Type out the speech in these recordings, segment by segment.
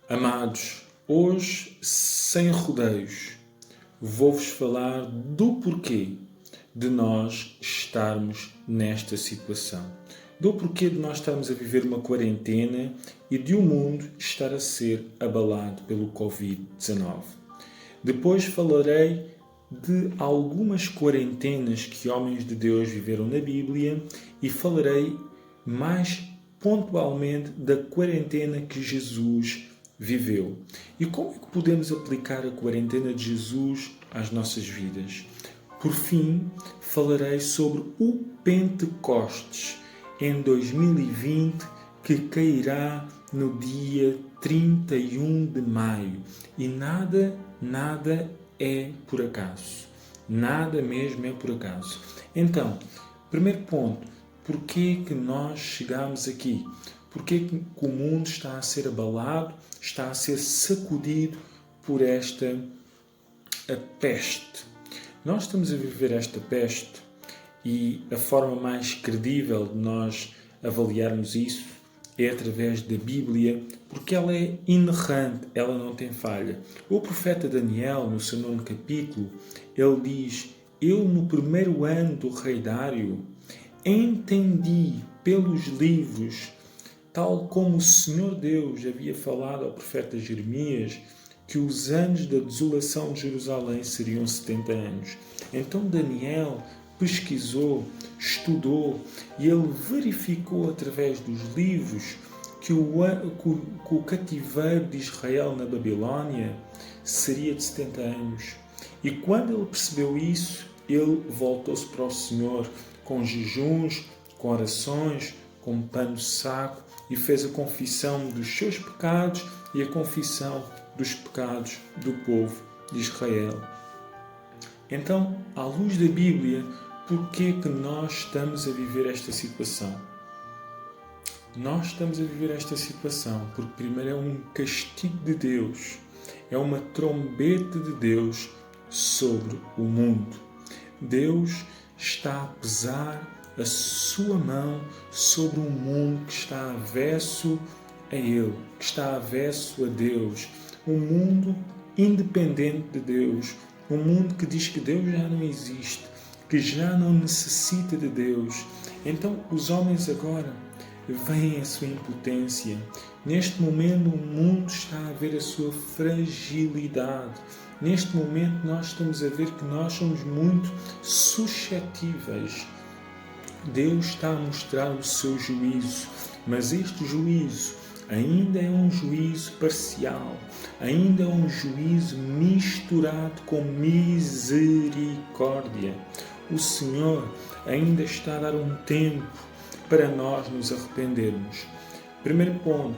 Amados, hoje, sem rodeios, vou-vos falar do porquê de nós estarmos nesta situação. Do porquê de nós estarmos a viver uma quarentena e de o mundo estar a ser abalado pelo Covid-19. Depois falarei de algumas quarentenas que homens de Deus viveram na Bíblia e falarei mais pontualmente da quarentena que Jesus viveu. E como é que podemos aplicar a quarentena de Jesus às nossas vidas? Por fim, falarei sobre o Pentecostes em 2020, que cairá no dia 31 de maio. E nada é por acaso. Nada mesmo é por acaso. Então, primeiro ponto, porquê que nós chegamos aqui? Porquê que o mundo está a ser abalado, está a ser sacudido por a peste? Nós estamos a viver esta peste e a forma mais credível de nós avaliarmos isso é através da Bíblia, porque ela é inerrante, ela não tem falha. O profeta Daniel, no seu 9º capítulo, ele diz: eu no primeiro ano do rei Dário entendi pelos livros, tal como o Senhor Deus havia falado ao profeta Jeremias, que os anos da desolação de Jerusalém seriam 70 anos. Então Daniel pesquisou, estudou e ele verificou através dos livros que o cativeiro de Israel na Babilónia seria de 70 anos. E quando ele percebeu isso, ele voltou-se para o Senhor com jejuns, com orações, com pano de saco e fez a confissão dos seus pecados e a confissão dos pecados do povo de Israel. Então, à luz da Bíblia, por que nós estamos a viver esta situação? Nós estamos a viver esta situação porque primeiro é um castigo de Deus, é uma trombeta de Deus sobre o mundo. Deus está a pesar a sua mão sobre um mundo que está avesso a Ele, que está avesso a Deus, um mundo independente de Deus, um mundo que diz que Deus já não existe, que já não necessita de Deus. Então os homens agora veem a sua impotência. Neste momento o mundo está a ver a sua fragilidade. Neste momento nós estamos a ver que nós somos muito suscetíveis. Deus está a mostrar o seu juízo, mas este juízo ainda é um juízo parcial, ainda é um juízo misturado com misericórdia. O Senhor ainda está a dar um tempo para nós nos arrependermos. Primeiro ponto,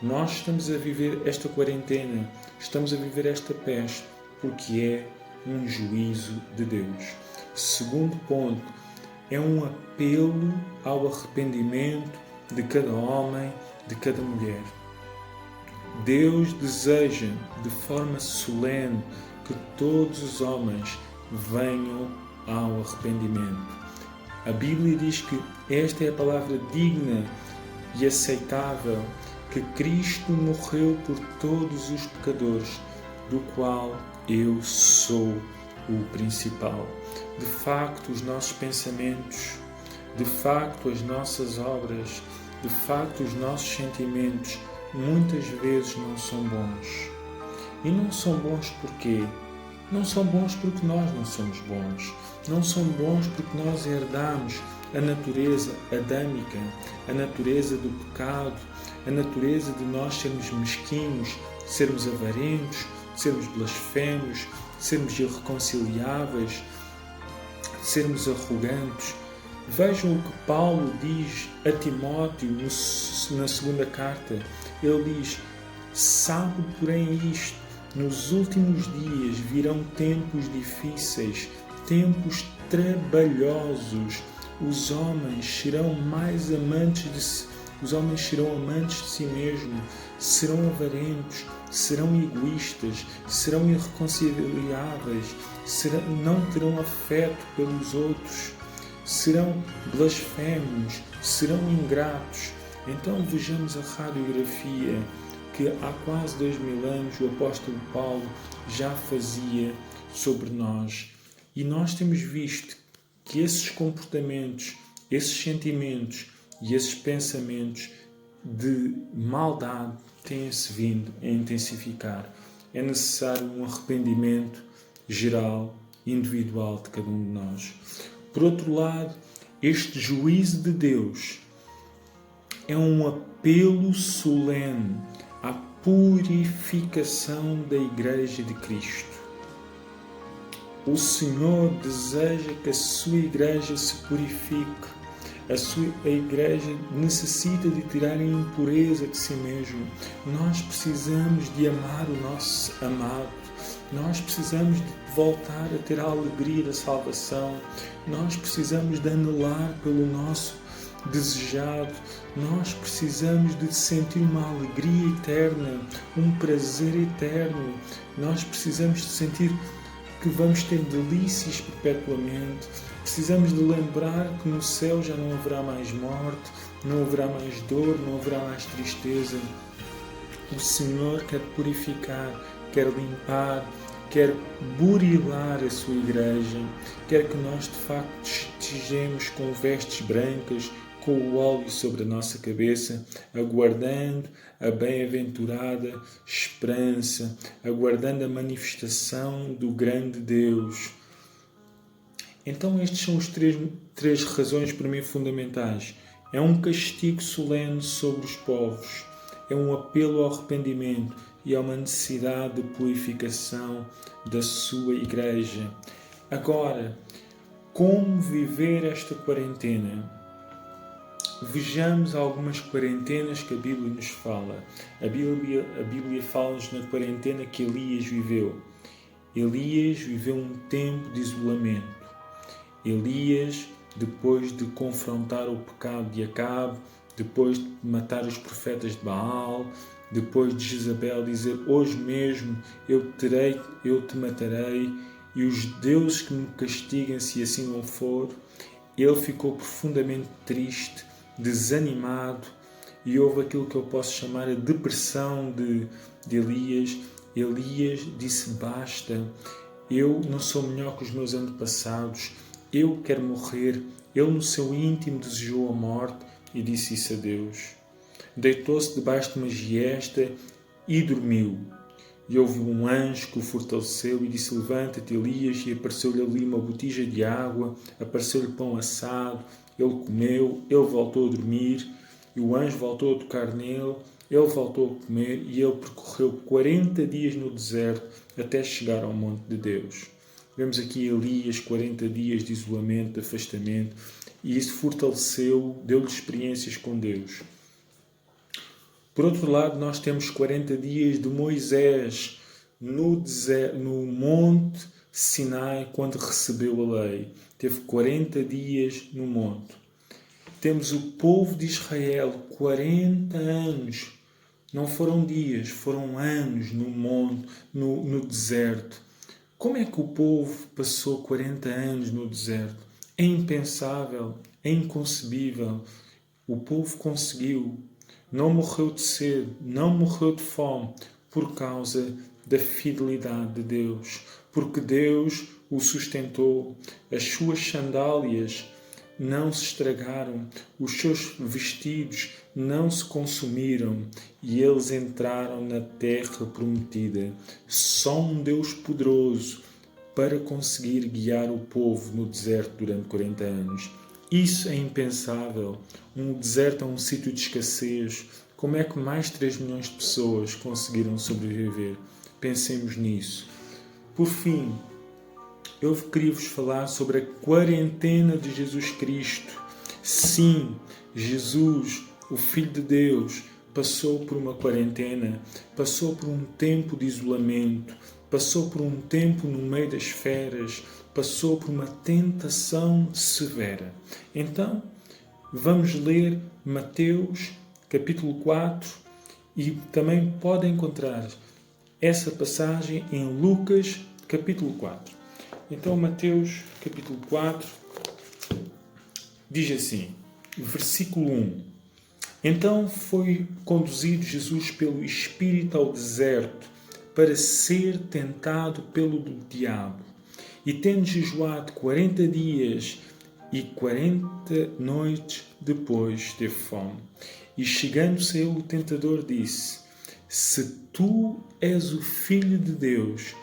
nós estamos a viver esta quarentena, estamos a viver esta peste, porque é um juízo de Deus. Segundo ponto, é um apelo ao arrependimento de cada homem, de cada mulher. Deus deseja de forma solene que todos os homens venham ao arrependimento. A Bíblia diz que esta é a palavra digna e aceitável, que Cristo morreu por todos os pecadores, do qual eu sou o principal. De facto, os nossos pensamentos, de facto, as nossas obras, de facto, os nossos sentimentos muitas vezes não são bons. E não são bons porquê? Não são bons porque nós não somos bons. Não são bons porque nós herdamos a natureza adâmica, a natureza do pecado, a natureza de nós sermos mesquinhos, sermos avarentos, sermos blasfemos, sermos irreconciliáveis, sermos arrogantes. Vejam o que Paulo diz a Timóteo na segunda carta. Ele diz: sabe, porém, isto, nos últimos dias virão tempos difíceis, tempos trabalhosos. Os homens serão amantes de si mesmos, serão avarentos, serão egoístas, serão irreconciliáveis, não terão afeto pelos outros, serão blasfemos, serão ingratos. Então vejamos a radiografia. que há quase 2000 anos o apóstolo Paulo já fazia sobre nós. E nós temos visto que esses comportamentos, esses sentimentos e esses pensamentos de maldade têm-se vindo a intensificar. É necessário um arrependimento geral, individual de cada um de nós. Por outro lado, este juízo de Deus é um apelo solene à purificação da Igreja de Cristo. O Senhor deseja que a sua Igreja se purifique. A Igreja necessita de tirar a impureza de si mesmo. Nós precisamos de amar o nosso amado. Nós precisamos de voltar a ter a alegria da salvação. Nós precisamos de anelar pelo nosso desejado. Nós precisamos de sentir uma alegria eterna, um prazer eterno. Nós precisamos de sentir que vamos ter delícias perpetuamente. Precisamos de lembrar que no céu já não haverá mais morte, não haverá mais dor, não haverá mais tristeza. O Senhor quer purificar, quer limpar, quer burilar a sua Igreja, quer que nós de facto estejamos com vestes brancas, com o óleo sobre a nossa cabeça, aguardando a bem-aventurada esperança, aguardando a manifestação do grande Deus. Então estas são as três razões para mim fundamentais. É um castigo solene sobre os povos, é um apelo ao arrependimento e a uma necessidade de purificação da sua Igreja. Agora, como viver esta quarentena? Vejamos algumas quarentenas que a Bíblia nos fala. A Bíblia fala-nos na quarentena que Elias viveu. Elias viveu um tempo de isolamento. Elias, depois de confrontar o pecado de Acabe, depois de matar os profetas de Baal, depois de Jezabel dizer: hoje mesmo eu te matarei, e os deuses que me castiguem se assim não for, ele ficou profundamente triste, desanimado, e houve aquilo que eu posso chamar a depressão de Elias. Elias disse: basta, eu não sou melhor que os meus antepassados, eu quero morrer. Ele no seu íntimo desejou a morte e disse isso a Deus. Deitou-se debaixo de uma giesta e dormiu. E houve um anjo que o fortaleceu e disse: levanta-te, Elias, e apareceu-lhe ali uma botija de água, apareceu-lhe pão assado, ele comeu, ele voltou a dormir, e o anjo voltou a tocar nele, ele voltou a comer, e ele percorreu 40 dias no deserto até chegar ao monte de Deus. Vemos aqui Elias, 40 dias de isolamento, de afastamento, e isso fortaleceu, deu-lhe experiências com Deus. Por outro lado, nós temos 40 dias de Moisés no deserto, no monte Sinai, quando recebeu a lei. Teve 40 dias no monte. Temos o povo de Israel, 40 anos. Não foram dias, foram anos no monte, no deserto. Como é que o povo passou 40 anos no deserto? É impensável, é inconcebível. O povo conseguiu. Não morreu de sede, não morreu de fome, por causa da fidelidade de Deus. Porque Deus o sustentou. As suas sandálias não se estragaram, os seus vestidos não se consumiram, e eles entraram na terra prometida. Só um Deus poderoso para conseguir guiar o povo no deserto durante 40 anos. Isso é impensável. Um deserto é um sítio de escassez. Como é que mais 3 milhões de pessoas conseguiram sobreviver? Pensemos nisso. Por fim, eu queria vos falar sobre a quarentena de Jesus Cristo. Sim, Jesus, o Filho de Deus, passou por uma quarentena, passou por um tempo de isolamento, passou por um tempo no meio das feras, passou por uma tentação severa. Então, vamos ler Mateus, capítulo 4, e também podem encontrar essa passagem em Lucas, capítulo 4. Então, Mateus, capítulo 4, diz assim, versículo 1. Então foi conduzido Jesus pelo Espírito ao deserto para ser tentado pelo diabo. E tendo jejuado 40 dias e 40 noites, depois teve fome. E chegando-se a ele, o tentador disse: Se tu és o Filho de Deus,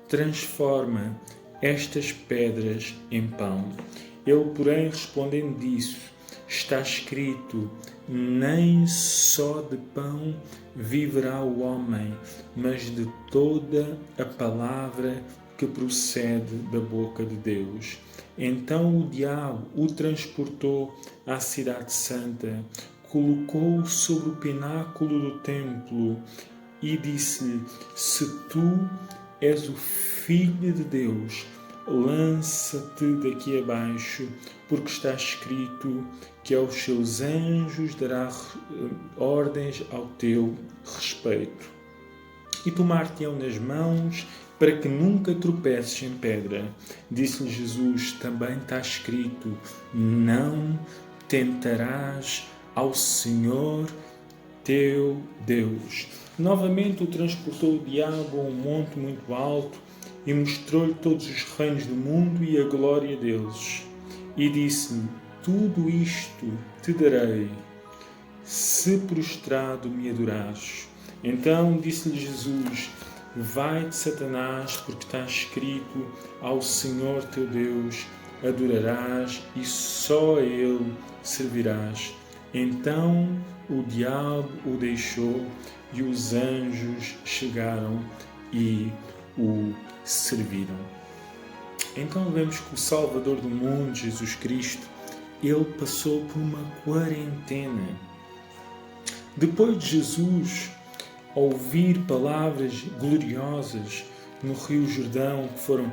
transforma estas pedras em pão. Ele, porém, respondendo disse: Está escrito: nem só de pão viverá o homem, mas de toda a palavra que procede da boca de Deus. Então o diabo o transportou à cidade santa, colocou-o sobre o pináculo do templo e disse-lhe: Se tu és o Filho de Deus, lança-te daqui abaixo, porque está escrito que aos seus anjos dará ordens ao teu respeito. E tomar-te-ão nas mãos, para que nunca tropeces em pedra. Disse-lhe Jesus: Também está escrito: Não tentarás ao Senhor teu Deus. Novamente o transportou o diabo a um monte muito alto e mostrou-lhe todos os reinos do mundo e a glória deles. E disse-lhe: Tudo isto te darei, se prostrado me adorares. Então disse-lhe Jesus: Vai-te, Satanás, porque está escrito: Ao Senhor teu Deus adorarás e só a Ele servirás. Então o diabo o deixou e os anjos chegaram e o serviram. Então vemos que o Salvador do mundo, Jesus Cristo, ele passou por uma quarentena. Depois de Jesus ouvir palavras gloriosas no Rio Jordão, que foram: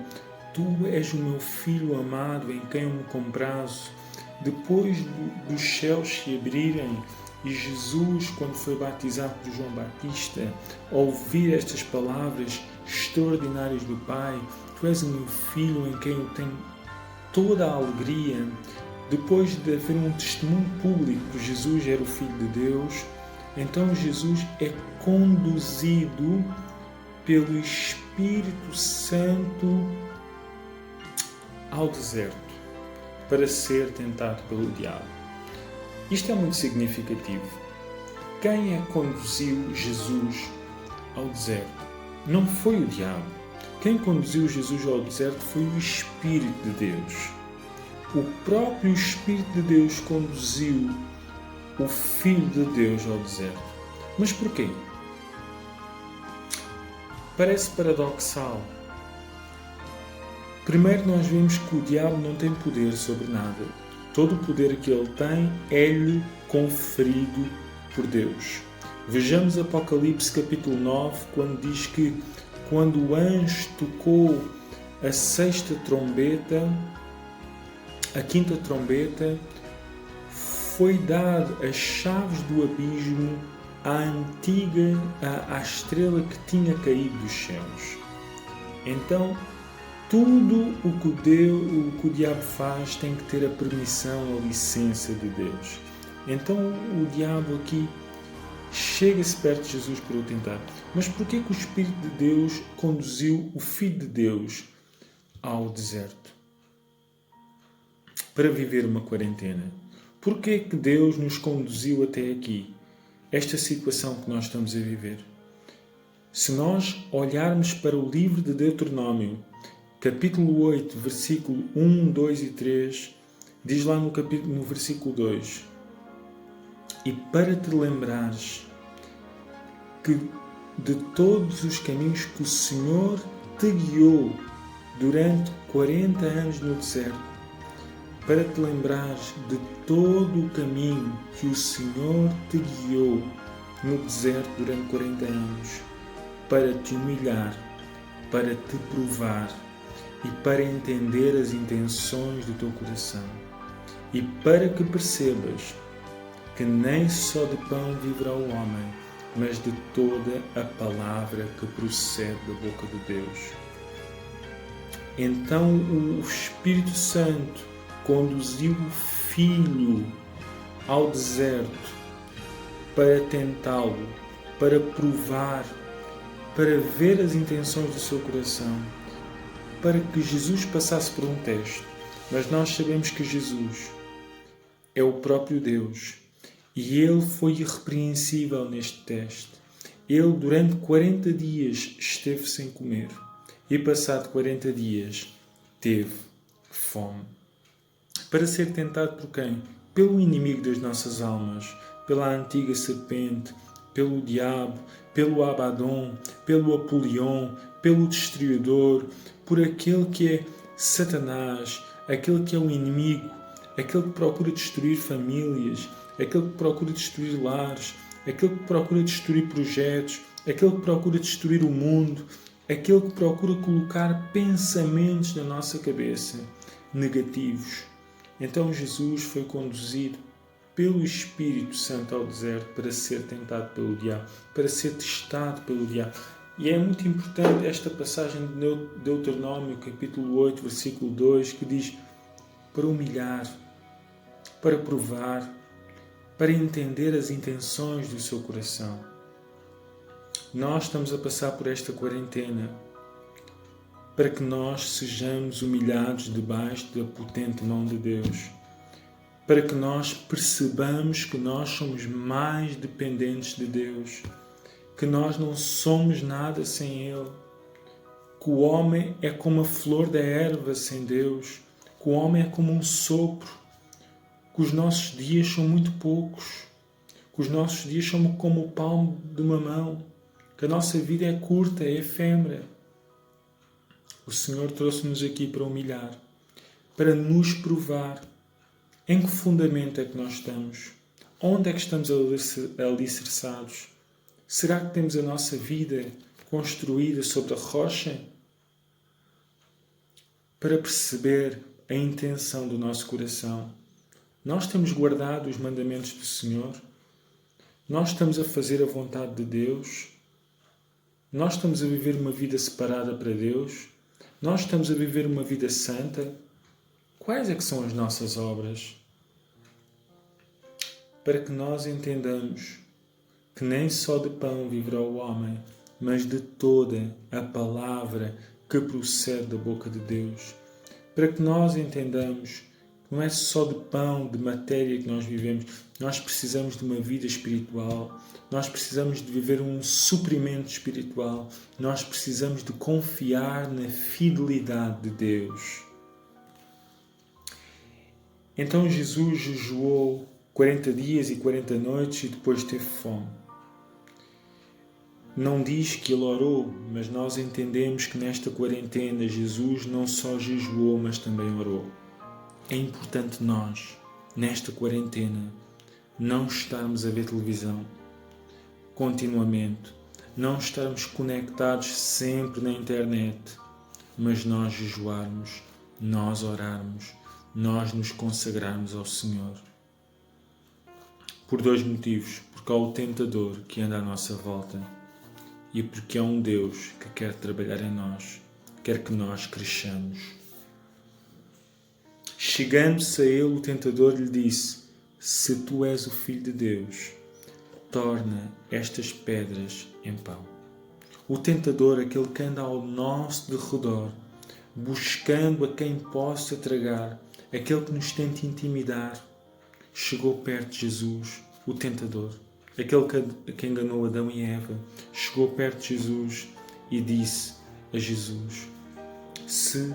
Tu és o meu Filho amado, em quem eu me comprazo. Depois dos céus se abrirem e Jesus, quando foi batizado por João Batista, ouvir estas palavras extraordinárias do Pai: Tu és o meu Filho, em quem eu tenho toda a alegria. Depois de haver um testemunho público que Jesus era o Filho de Deus, então Jesus é conduzido pelo Espírito Santo ao deserto para ser tentado pelo diabo. Isto é muito significativo. Quem é que conduziu Jesus ao deserto? Não foi o diabo. Quem conduziu Jesus ao deserto foi o Espírito de Deus. O próprio Espírito de Deus conduziu o Filho de Deus ao deserto. Mas porquê? Parece paradoxal. Primeiro, nós vemos que o diabo não tem poder sobre nada. Todo o poder que ele tem é-lhe conferido por Deus. Vejamos Apocalipse capítulo 9, quando diz que quando o anjo tocou a sexta trombeta, a quinta trombeta, foi dado as chaves do abismo à estrela que tinha caído dos céus. Então, tudo o que o diabo faz tem que ter a permissão, a licença de Deus. Então o diabo aqui chega-se perto de Jesus para o tentar. Mas porquê que o Espírito de Deus conduziu o Filho de Deus ao deserto? Para viver uma quarentena. Porquê que Deus nos conduziu até aqui? Esta situação que nós estamos a viver. Se nós olharmos para o livro de Deuteronômio, capítulo 8, versículo 1, 2 e 3, diz lá no versículo 2: E para te lembrares que de todos os caminhos que o Senhor te guiou durante 40 anos no deserto, para te lembrares de todo o caminho que o Senhor te guiou no deserto durante 40 anos, para te humilhar, para te provar e para entender as intenções do teu coração, e para que percebas que nem só de pão viverá o homem, mas de toda a palavra que procede da boca de Deus. Então o Espírito Santo conduziu o Filho ao deserto para tentá-lo, para provar, para ver as intenções do seu coração, para que Jesus passasse por um teste. Mas nós sabemos que Jesus é o próprio Deus e Ele foi irrepreensível neste teste. Ele durante 40 dias esteve sem comer e passado 40 dias teve fome. Para ser tentado por quem? Pelo inimigo das nossas almas, pela antiga serpente, pelo diabo, pelo Abaddon, pelo Apolion, pelo destruidor, por aquele que é Satanás, aquele que é o inimigo, aquele que procura destruir famílias, aquele que procura destruir lares, aquele que procura destruir projetos, aquele que procura destruir o mundo, aquele que procura colocar pensamentos na nossa cabeça negativos. Então Jesus foi conduzido pelo Espírito Santo ao deserto para ser tentado pelo diabo, para ser testado pelo diabo. E é muito importante esta passagem de Deuteronômio, capítulo 8, versículo 2, que diz: para humilhar, para provar, para entender as intenções do seu coração. Nós estamos a passar por esta quarentena para que nós sejamos humilhados debaixo da potente mão de Deus, para que nós percebamos que nós somos mais dependentes de Deus, que nós não somos nada sem Ele, que o homem é como a flor da erva sem Deus, que o homem é como um sopro, que os nossos dias são muito poucos, que os nossos dias são como o palmo de uma mão, que a nossa vida é curta, é efêmera. O Senhor trouxe-nos aqui para humilhar, para nos provar em que fundamento é que nós estamos, onde é que estamos alicerçados. Será que temos a nossa vida construída sobre a rocha? Para perceber a intenção do nosso coração, nós temos guardado os mandamentos do Senhor? Nós estamos a fazer a vontade de Deus? Nós estamos a viver uma vida separada para Deus? Nós estamos a viver uma vida santa? Quais é que são as nossas obras? Para que nós entendamos que nem só de pão viverá o homem, mas de toda a palavra que procede da boca de Deus. Para que nós entendamos que não é só de pão, de matéria que nós vivemos. Nós precisamos de uma vida espiritual. Nós precisamos de viver um suprimento espiritual. Nós precisamos de confiar na fidelidade de Deus. Então Jesus jejuou 40 dias e 40 noites e depois teve fome. Não diz que ele orou, mas nós entendemos que nesta quarentena Jesus não só jejuou, mas também orou. É importante nós, nesta quarentena, não estarmos a ver televisão continuamente, não estarmos conectados sempre na internet, mas nós jejuarmos, nós orarmos, nós nos consagrarmos ao Senhor. Por dois motivos: porque há o tentador que anda à nossa volta e porque há um Deus que quer trabalhar em nós, quer que nós cresçamos. Chegando-se a ele, o tentador lhe disse: se tu és o Filho de Deus, torna estas pedras em pão. O tentador, aquele que anda ao nosso derredor, buscando a quem possa tragar, aquele que nos tenta intimidar, chegou perto de Jesus, o tentador, aquele que enganou Adão e Eva, chegou perto de Jesus e disse a Jesus: se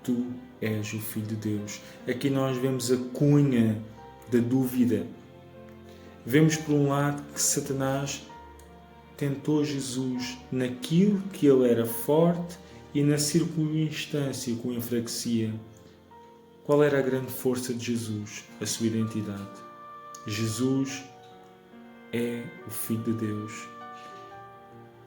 tu és o Filho de Deus. Aqui nós vemos a cunha da dúvida. Vemos por um lado que Satanás tentou Jesus naquilo que ele era forte e na circunstância que o enfraquecia. Qual era a grande força de Jesus? A sua identidade. Jesus é o Filho de Deus.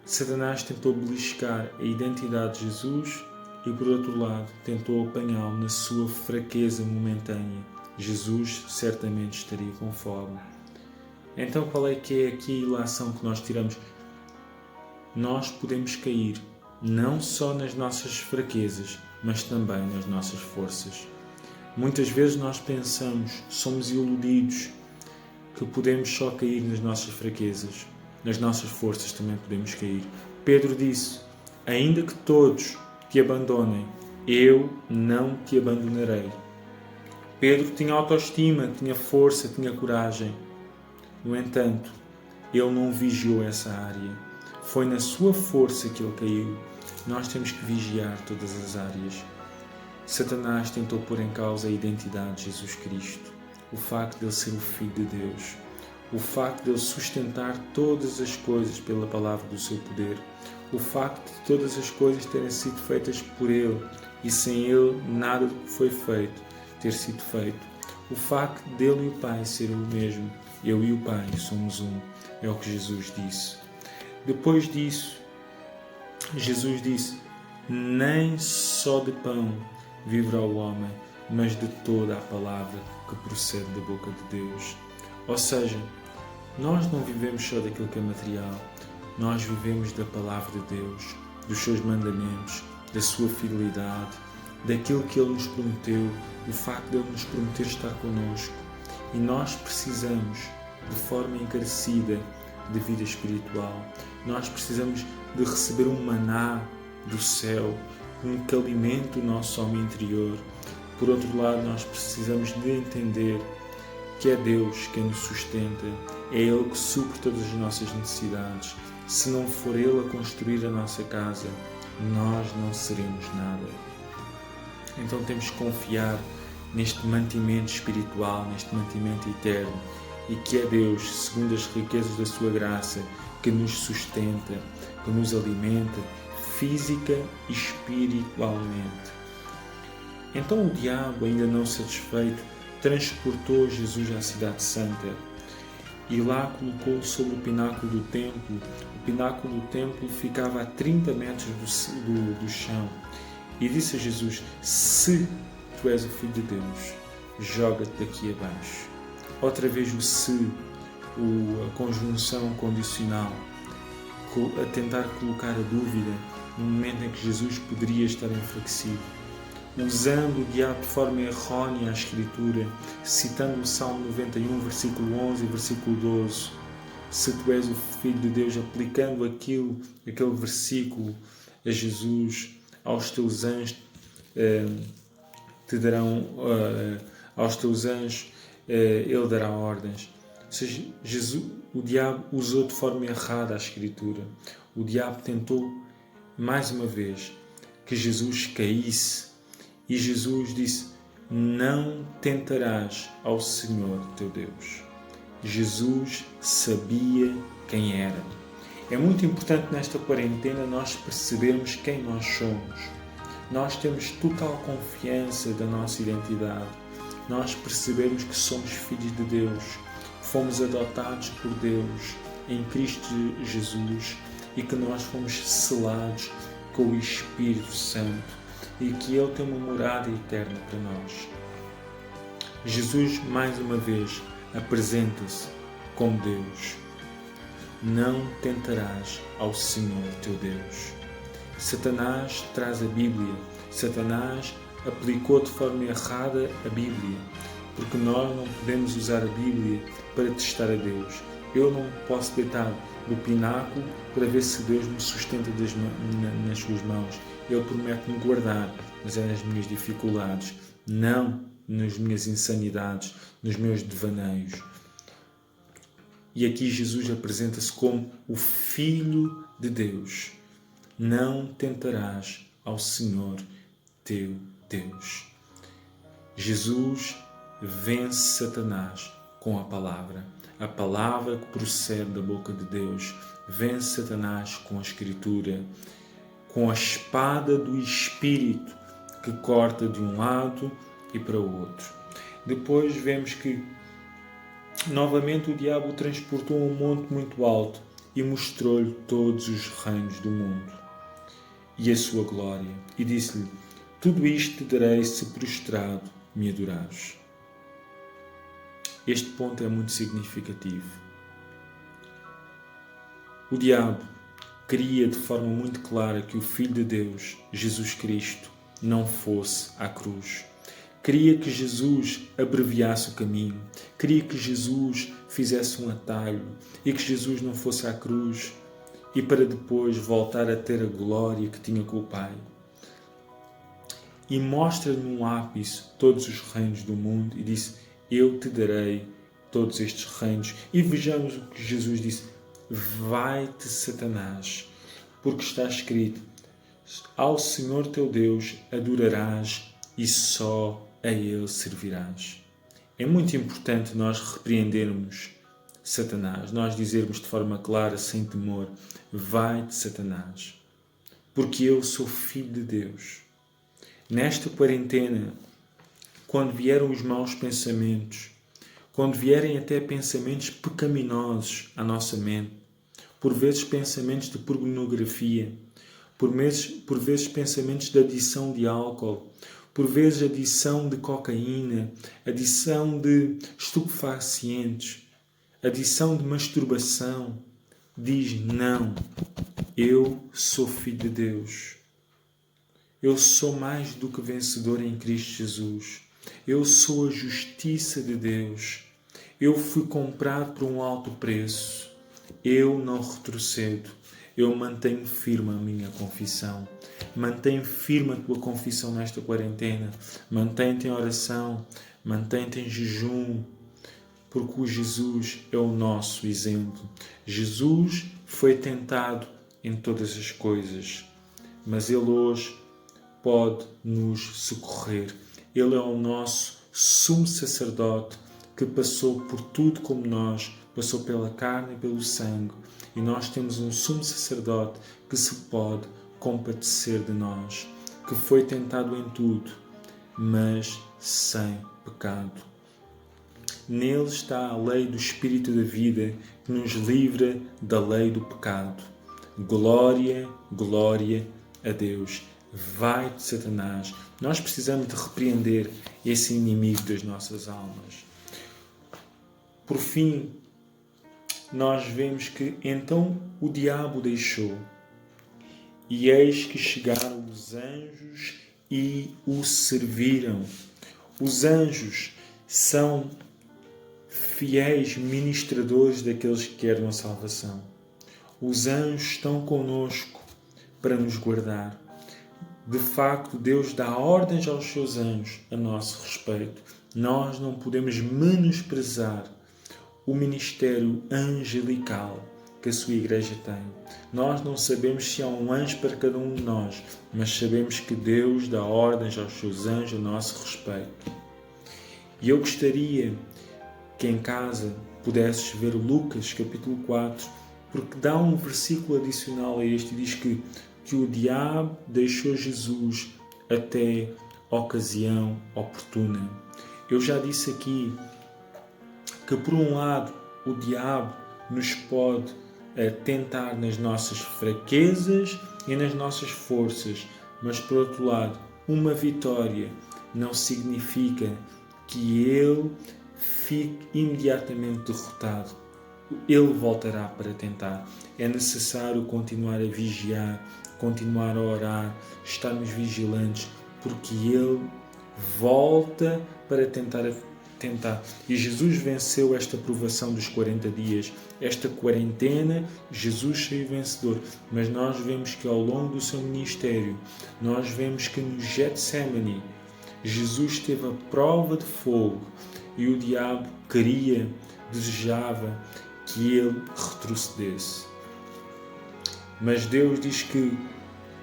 Satanás tentou beliscar a identidade de Jesus e, por outro lado, tentou apanhá-lo na sua fraqueza momentânea. Jesus certamente estaria com fome. Então, qual é que é aqui a ilação que nós tiramos? Nós podemos cair não só nas nossas fraquezas, mas também nas nossas forças. Muitas vezes nós pensamos, somos iludidos, que podemos só cair nas nossas fraquezas, nas nossas forças também podemos cair. Pedro disse: ainda que todos te abandonem, eu não te abandonarei. Pedro tinha autoestima, tinha força, tinha coragem. No entanto, ele não vigiou essa área. Foi na sua força que ele caiu. Nós temos que vigiar todas as áreas. Satanás tentou pôr em causa a identidade de Jesus Cristo, o facto de ele ser o Filho de Deus, o facto de ele sustentar todas as coisas pela palavra do seu poder, o facto de todas as coisas terem sido feitas por ele e sem ele nada do que foi feito ter sido feito, o facto dele e o Pai serem o mesmo, eu e o Pai somos um, é o que Jesus disse. Depois disso, Jesus disse: nem só de pão viverá o homem, mas de toda a palavra que procede da boca de Deus. Ou seja, nós não vivemos só daquilo que é material, nós vivemos da palavra de Deus, dos seus mandamentos, da sua fidelidade, daquilo que Ele nos prometeu, do facto de Ele nos prometer estar connosco. E nós precisamos, de forma encarecida, de vida espiritual. Nós precisamos de receber um maná do céu, que alimente o nosso homem interior. Por outro lado, nós precisamos de entender que é Deus quem nos sustenta, é Ele que supre todas as nossas necessidades. Se não for Ele a construir a nossa casa, nós não seremos nada. Então temos que confiar neste mantimento espiritual, neste mantimento eterno, e que é Deus, segundo as riquezas da sua graça, que nos sustenta, que nos alimenta física e espiritualmente. Então o diabo, ainda não satisfeito, transportou Jesus à cidade santa e lá colocou-o sobre o pináculo do templo. O pináculo do templo ficava a 30 metros do chão. E disse a Jesus: se tu és o Filho de Deus, joga-te daqui abaixo. Outra vez o se, a conjunção condicional, a tentar colocar a dúvida no momento em que Jesus poderia estar enfraquecido. Usando o diabo de forma errónea a Escritura, citando o Salmo 91, versículo 11 e versículo 12. Se tu és o Filho de Deus, aplicando aquele versículo a Jesus, aos teus anjos te darão, aos teus anjos ele dará ordens. Ou seja, o diabo usou de forma errada a Escritura. O diabo tentou, mais uma vez, que Jesus caísse. E Jesus disse: não tentarás ao Senhor teu Deus. Jesus sabia quem era. É muito importante nesta quarentena nós percebermos quem nós somos. Nós temos total confiança da nossa identidade. Nós percebemos que somos filhos de Deus, fomos adotados por Deus em Cristo Jesus e que nós fomos selados com o Espírito Santo e que Ele tem uma morada eterna para nós. Jesus, mais uma vez, apresenta-se como Deus. Não tentarás ao Senhor teu Deus. Satanás traz a Bíblia. Satanás aplicou de forma errada a Bíblia, porque nós não podemos usar a Bíblia para testar a Deus. Eu não posso deitar do pináculo para ver se Deus me sustenta nas suas mãos. Ele promete-me guardar, mas é nas minhas dificuldades, não nas minhas insanidades, nos meus devaneios. E aqui Jesus apresenta-se como o Filho de Deus. Não tentarás ao Senhor teu Deus. Jesus vence Satanás com a palavra que procede da boca de Deus. Vence Satanás com a Escritura, com a espada do Espírito que corta de um lado e para o outro. Depois vemos que novamente o diabo o transportou a um monte muito alto e mostrou-lhe todos os reinos do mundo e a sua glória, e disse-lhe: tudo isto te darei se prostrado me adorares. Este ponto é muito significativo. O diabo queria de forma muito clara que o Filho de Deus, Jesus Cristo, não fosse à cruz. queria que Jesus abreviasse o caminho, queria que Jesus fizesse um atalho e que Jesus não fosse à cruz e para depois voltar a ter a glória que tinha com o Pai. E mostra-lhe num ápice todos os reinos do mundo e disse: eu te darei todos estes reinos. E vejamos o que Jesus disse: vai-te, Satanás, porque está escrito: ao Senhor teu Deus adorarás e só a Ele servirás. É muito importante nós repreendermos Satanás, nós dizermos de forma clara, sem temor: vai-te, Satanás, porque eu sou filho de Deus. Nesta quarentena, quando vieram os maus pensamentos, quando vierem até pensamentos pecaminosos à nossa mente, por vezes pensamentos de pornografia, por vezes pensamentos de adição de álcool, por vezes adição de cocaína, adição de estupefacientes, adição de masturbação, diz: não, eu sou filho de Deus. Eu sou mais do que vencedor em Cristo Jesus. Eu sou a justiça de Deus. Eu fui comprado por um alto preço. Eu não retrocedo. Eu mantenho firme a minha confissão. Mantenho firme a tua confissão nesta quarentena. Mantém-te em oração. Mantém-te em jejum. Porque o Jesus é o nosso exemplo. Jesus foi tentado em todas as coisas. Mas Ele hoje pode nos socorrer. Ele é o nosso sumo sacerdote que passou por tudo como nós, passou pela carne e pelo sangue. E nós temos um sumo sacerdote que se pode compadecer de nós, que foi tentado em tudo, mas sem pecado. Nele está a lei do Espírito da vida que nos livra da lei do pecado. Glória, glória a Deus. Vai-te, Satanás. Nós precisamos de repreender esse inimigo das nossas almas. Por fim, nós vemos que então o diabo deixou. E eis que chegaram os anjos e o serviram. Os anjos são fiéis ministradores daqueles que querem a salvação. Os anjos estão conosco para nos guardar. De facto, Deus dá ordens aos seus anjos a nosso respeito. Nós não podemos menosprezar o ministério angelical que a sua igreja tem. Nós não sabemos se há um anjo para cada um de nós, mas sabemos que Deus dá ordens aos seus anjos a nosso respeito. E eu gostaria que em casa pudesses ver Lucas capítulo 4, porque dá um versículo adicional a este e diz que o diabo deixou Jesus até ocasião oportuna. Eu já disse aqui que, por um lado, o diabo nos pode tentar nas nossas fraquezas e nas nossas forças, mas, por outro lado, uma vitória não significa que ele fique imediatamente derrotado. Ele voltará para tentar. É necessário continuar a vigiar, continuar a orar, estarmos vigilantes, porque ele volta para tentar. E Jesus venceu esta provação dos 40 dias, esta quarentena. Jesus saiu vencedor, mas nós vemos que ao longo do seu ministério, nós vemos que no Getsemane, Jesus teve a prova de fogo e o diabo desejava que ele retrocedesse. Mas Deus diz que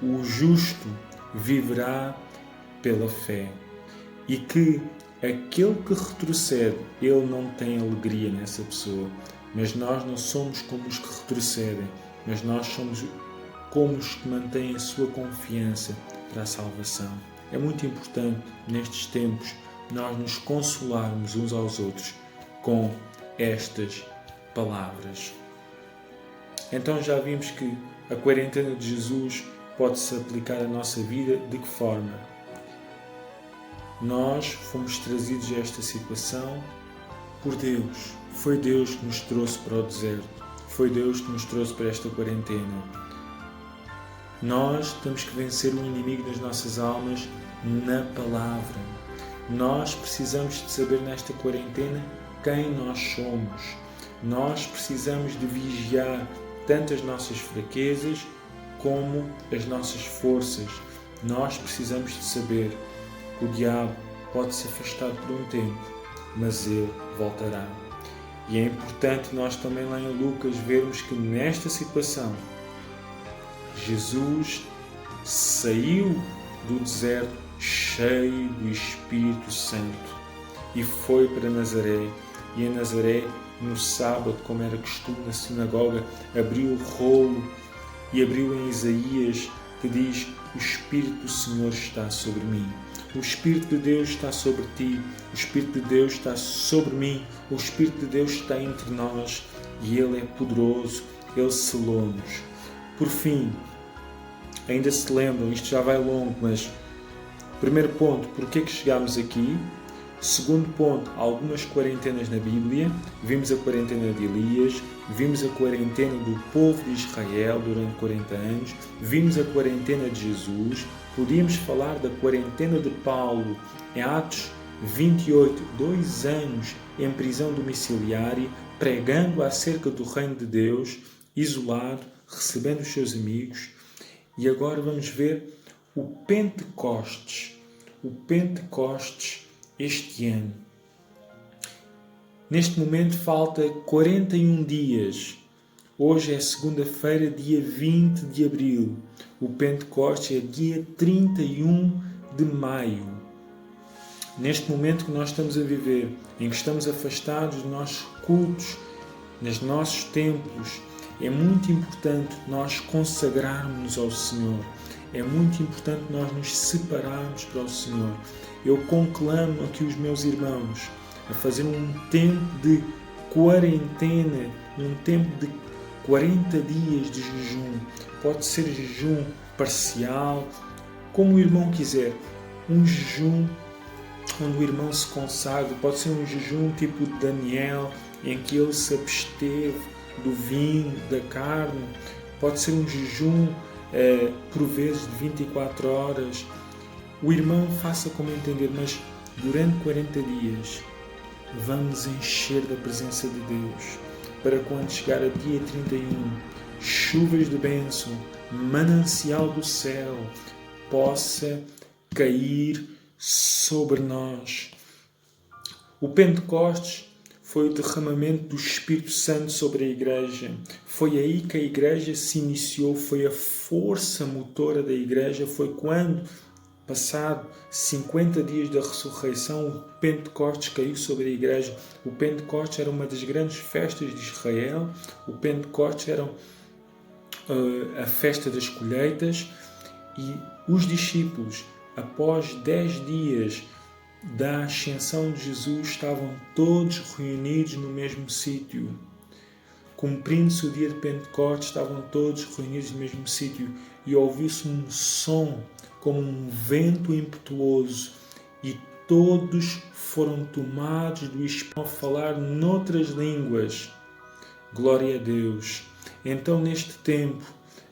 o justo viverá pela fé e que aquele que retrocede, ele não tem alegria nessa pessoa. Mas nós não somos como os que retrocedem, mas nós somos como os que mantêm a sua confiança para a salvação. É muito importante, nestes tempos, nós nos consolarmos uns aos outros com estas palavras. Então já vimos que a quarentena de Jesus pode-se aplicar à nossa vida de que forma? Nós fomos trazidos a esta situação por Deus. Foi Deus que nos trouxe para o deserto. Foi Deus que nos trouxe para esta quarentena. Nós temos que vencer o inimigo das nossas almas na palavra. Nós precisamos de saber nesta quarentena quem nós somos. Nós precisamos de vigiar tanto as nossas fraquezas como as nossas forças. Nós precisamos de saber que o diabo pode se afastar por um tempo, mas ele voltará. E é importante nós também lá em Lucas vermos que nesta situação Jesus saiu do deserto cheio do Espírito Santo e foi para Nazaré. E em Nazaré, no sábado, como era costume na sinagoga, abriu o rolo e abriu em Isaías, que diz: o Espírito do Senhor está sobre mim. O Espírito de Deus está sobre ti. O Espírito de Deus está sobre mim. O Espírito de Deus está entre nós. E Ele é poderoso. Ele selou-nos. Por fim, ainda se lembram, isto já vai longo, mas primeiro ponto, porquê que chegámos aqui? Segundo ponto, algumas quarentenas na Bíblia. Vimos a quarentena de Elias, vimos a quarentena do povo de Israel durante 40 anos, vimos a quarentena de Jesus. Podíamos falar da quarentena de Paulo em Atos 28, 2 anos em prisão domiciliária, pregando acerca do reino de Deus, isolado, recebendo os seus amigos. E agora vamos ver o Pentecostes este ano. Neste momento falta 41 dias. Hoje é segunda-feira, dia 20 de abril. O Pentecostes é dia 31 de maio. Neste momento que nós estamos a viver, em que estamos afastados dos nossos cultos, nos nossos templos, é muito importante nós consagrarmos ao Senhor. É muito importante nós nos separarmos para o Senhor. Eu conclamo aqui os meus irmãos a fazer um tempo de quarentena, um tempo de 40 dias de jejum. Pode ser jejum parcial, como o irmão quiser. Um jejum onde o irmão se consagra. Pode ser um jejum tipo de Daniel, em que ele se absteve do vinho, da carne. Pode ser um jejum por vezes de 24 horas. O irmão faça como entender, mas durante 40 dias vamos encher da presença de Deus, para quando chegar a dia 31, chuvas de bênção, manancial do céu possa cair sobre nós. O Pentecostes foi o derramamento do Espírito Santo sobre a Igreja. Foi aí que a Igreja se iniciou, foi a força motora da Igreja. Foi quando, passado 50 dias da ressurreição, o Pentecostes caiu sobre a Igreja. O Pentecostes era uma das grandes festas de Israel. O Pentecostes era a festa das colheitas. E os discípulos, após 10 dias da ascensão de Jesus, estavam todos reunidos no mesmo sítio. Cumprindo-se o dia de Pentecostes, estavam todos reunidos no mesmo sítio e ouviu-se um som como um vento impetuoso e todos foram tomados do Espírito a falar noutras línguas. Glória a Deus! Então, neste tempo,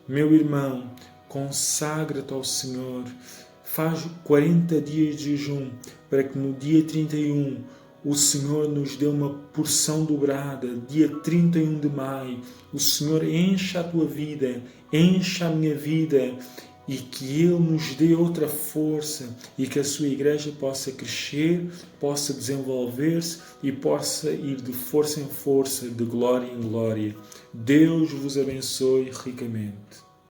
meu irmão, consagra-te ao Senhor. Faz 40 dias de jejum para que no dia 31 o Senhor nos dê uma porção dobrada. Dia 31 de maio, o Senhor encha a tua vida, encha a minha vida e que Ele nos dê outra força e que a sua igreja possa crescer, possa desenvolver-se e possa ir de força em força, de glória em glória. Deus vos abençoe ricamente.